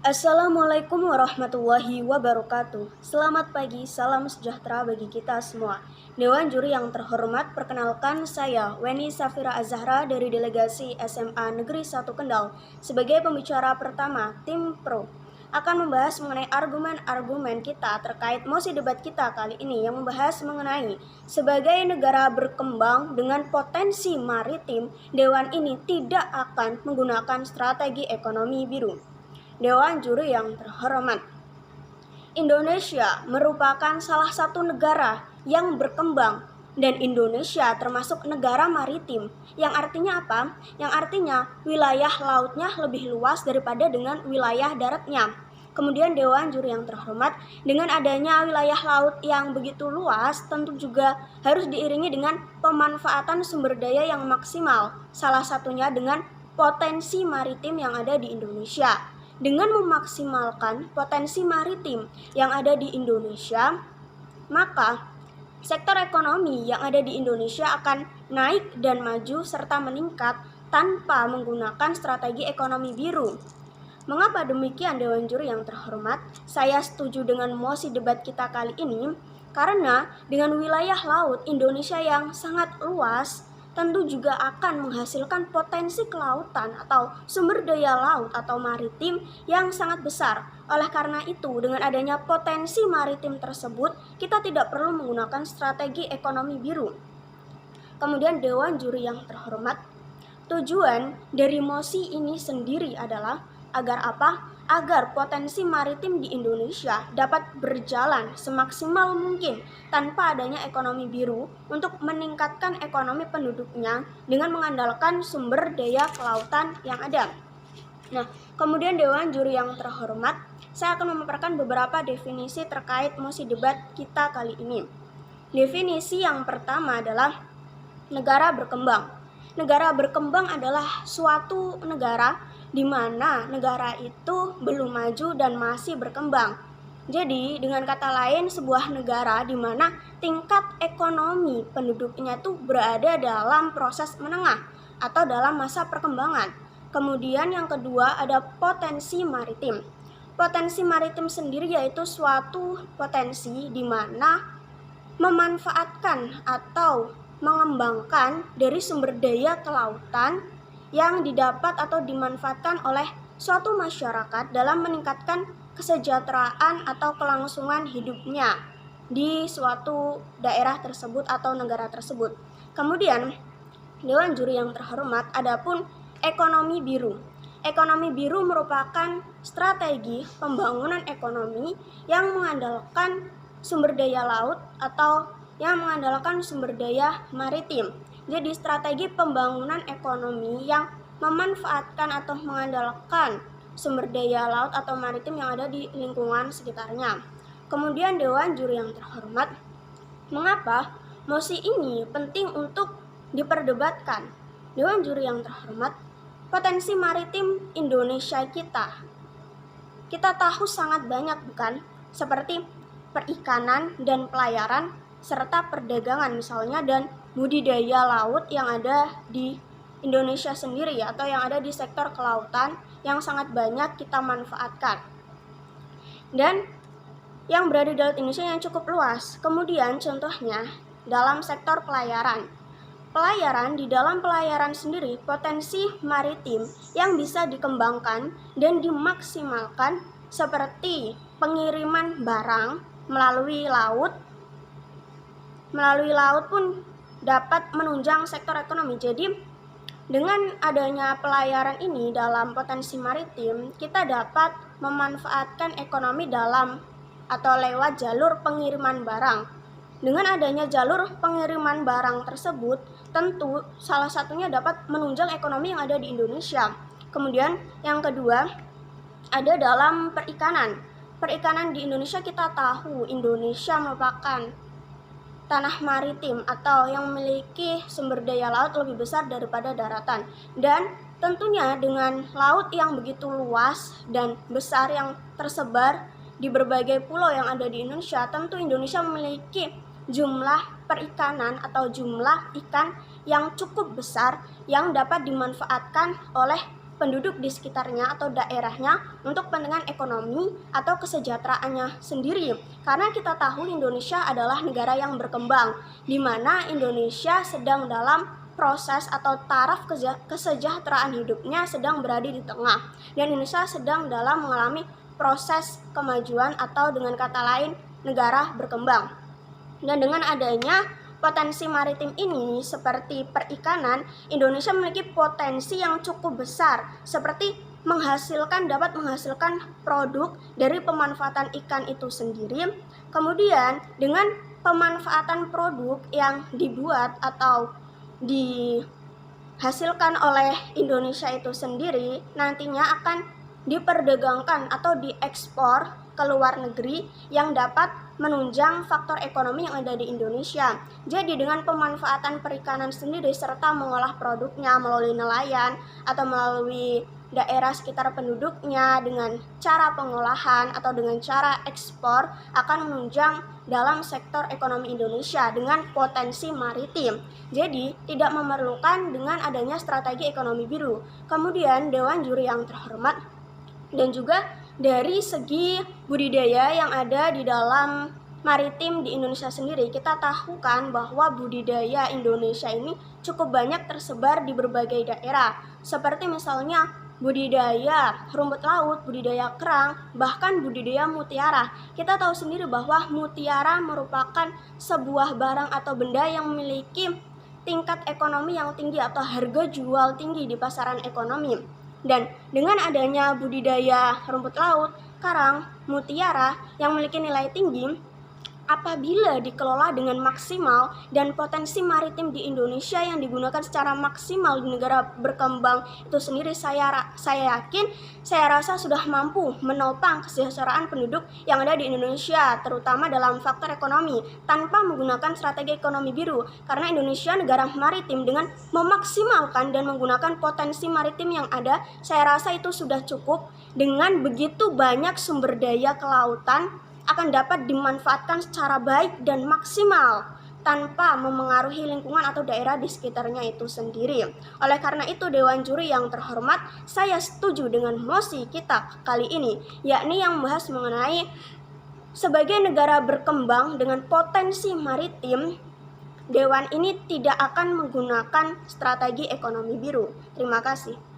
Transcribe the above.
Assalamualaikum warahmatullahi wabarakatuh. Selamat pagi, salam sejahtera bagi kita semua. Dewan Juri yang terhormat, perkenalkan saya Weni Safira Azahra dari delegasi SMA Negeri 1 Kendal sebagai pembicara pertama tim Pro. Akan membahas mengenai argumen-argumen kita terkait mosi debat kita kali ini yang membahas mengenai sebagai negara berkembang dengan potensi maritim, Dewan ini tidak akan menggunakan strategi ekonomi biru. Dewan Juri yang terhormat, Indonesia merupakan salah satu negara yang berkembang dan Indonesia termasuk negara maritim. Yang artinya apa? Yang artinya wilayah lautnya lebih luas daripada dengan wilayah daratnya. Kemudian Dewan Juri yang terhormat, dengan adanya wilayah laut yang begitu luas tentu juga harus diiringi dengan pemanfaatan sumber daya yang maksimal. Salah satunya dengan potensi maritim yang ada di Indonesia. Dengan memaksimalkan potensi maritim yang ada di Indonesia, maka sektor ekonomi yang ada di Indonesia akan naik dan maju serta meningkat tanpa menggunakan strategi ekonomi biru. Mengapa demikian Dewan Juri yang terhormat? Saya setuju dengan mosi debat kita kali ini karena dengan wilayah laut Indonesia yang sangat luas tentu juga akan menghasilkan potensi kelautan atau sumber daya laut atau maritim yang sangat besar. Oleh karena itu, dengan adanya potensi maritim tersebut, kita tidak perlu menggunakan strategi ekonomi biru. Kemudian Dewan Juri yang terhormat, tujuan dari mosi ini sendiri adalah agar apa? Agar potensi maritim di Indonesia dapat berjalan semaksimal mungkin tanpa adanya ekonomi biru untuk meningkatkan ekonomi penduduknya dengan mengandalkan sumber daya kelautan yang ada. Nah, kemudian Dewan Juri yang terhormat, saya akan memaparkan beberapa definisi terkait mosi debat kita kali ini. Definisi yang pertama adalah negara berkembang. Negara berkembang adalah suatu negara di mana negara itu belum maju dan masih berkembang. Jadi, dengan kata lain, sebuah negara di mana tingkat ekonomi penduduknya itu berada dalam proses menengah atau dalam masa perkembangan. Kemudian yang kedua ada potensi maritim. Potensi maritim sendiri yaitu suatu potensi di mana memanfaatkan atau mengembangkan dari sumber daya kelautan yang didapat atau dimanfaatkan oleh suatu masyarakat dalam meningkatkan kesejahteraan atau kelangsungan hidupnya di suatu daerah tersebut atau negara tersebut. Kemudian, Dewan Juri yang terhormat, adapun ekonomi biru. Ekonomi biru merupakan strategi pembangunan ekonomi yang mengandalkan sumber daya laut atau yang mengandalkan sumber daya maritim. Jadi strategi pembangunan ekonomi yang memanfaatkan atau mengandalkan sumber daya laut atau maritim yang ada di lingkungan sekitarnya. Kemudian Dewan Juri yang terhormat, mengapa mosi ini penting untuk diperdebatkan? Dewan Juri yang terhormat, potensi maritim Indonesia kita tahu sangat banyak bukan? Seperti perikanan dan pelayaran serta perdagangan misalnya dan budidaya laut yang ada di Indonesia sendiri atau yang ada di sektor kelautan yang sangat banyak kita manfaatkan dan yang berada di laut Indonesia yang cukup luas. Kemudian contohnya dalam sektor pelayaran, di dalam pelayaran sendiri potensi maritim yang bisa dikembangkan dan dimaksimalkan seperti pengiriman barang melalui laut pun dapat menunjang sektor ekonomi. Jadi dengan adanya pelayaran ini dalam potensi maritim, kita dapat memanfaatkan ekonomi dalam atau lewat jalur pengiriman barang. Dengan adanya jalur pengiriman barang tersebut, tentu salah satunya dapat menunjang ekonomi yang ada di Indonesia. Kemudian yang kedua ada dalam perikanan. Perikanan di Indonesia kita tahu Indonesia merupakan tanah maritim atau yang memiliki sumber daya laut lebih besar daripada daratan. Dan tentunya dengan laut yang begitu luas dan besar yang tersebar di berbagai pulau yang ada di Indonesia, tentu Indonesia memiliki jumlah perikanan atau jumlah ikan yang cukup besar yang dapat dimanfaatkan oleh penduduk di sekitarnya atau daerahnya untuk kepentingan ekonomi atau kesejahteraannya sendiri. Karena kita tahu Indonesia adalah negara yang berkembang, di mana Indonesia sedang dalam proses atau taraf kesejahteraan hidupnya sedang berada di tengah, dan Indonesia sedang dalam mengalami proses kemajuan atau dengan kata lain negara berkembang. Dan dengan adanya potensi maritim ini seperti perikanan, Indonesia memiliki potensi yang cukup besar seperti dapat menghasilkan produk dari pemanfaatan ikan itu sendiri. Kemudian dengan pemanfaatan produk yang dibuat atau dihasilkan oleh Indonesia itu sendiri nantinya akan diperdagangkan atau diekspor ke luar negeri yang dapat menunjang faktor ekonomi yang ada di Indonesia. Jadi dengan pemanfaatan perikanan sendiri serta mengolah produknya melalui nelayan atau melalui daerah sekitar penduduknya dengan cara pengolahan atau dengan cara ekspor akan menunjang dalam sektor ekonomi Indonesia dengan potensi maritim. Jadi tidak memerlukan dengan adanya strategi ekonomi biru. Kemudian Dewan Juri yang terhormat, dan juga dari segi budidaya yang ada di dalam maritim di Indonesia sendiri, kita tahu kan bahwa budidaya Indonesia ini cukup banyak tersebar di berbagai daerah, seperti misalnya budidaya rumput laut, budidaya kerang, bahkan budidaya mutiara. Kita tahu sendiri bahwa mutiara merupakan sebuah barang atau benda yang memiliki tingkat ekonomi yang tinggi atau harga jual tinggi di pasaran ekonomi. Dan dengan adanya budidaya rumput laut, karang, mutiara yang memiliki nilai tinggi, apabila dikelola dengan maksimal dan potensi maritim di Indonesia yang digunakan secara maksimal di negara berkembang itu sendiri, saya rasa sudah mampu menopang kesejahteraan penduduk yang ada di Indonesia, terutama dalam faktor ekonomi, tanpa menggunakan strategi ekonomi biru. Karena Indonesia negara maritim, dengan memaksimalkan dan menggunakan potensi maritim yang ada, saya rasa itu sudah cukup. Dengan begitu banyak sumber daya kelautan akan dapat dimanfaatkan secara baik dan maksimal tanpa memengaruhi lingkungan atau daerah di sekitarnya itu sendiri. Oleh karena itu, Dewan Juri yang terhormat, saya setuju dengan mosi kita kali ini, yakni yang membahas mengenai sebagai negara berkembang dengan potensi maritim, Dewan ini tidak akan menggunakan strategi ekonomi biru. Terima kasih.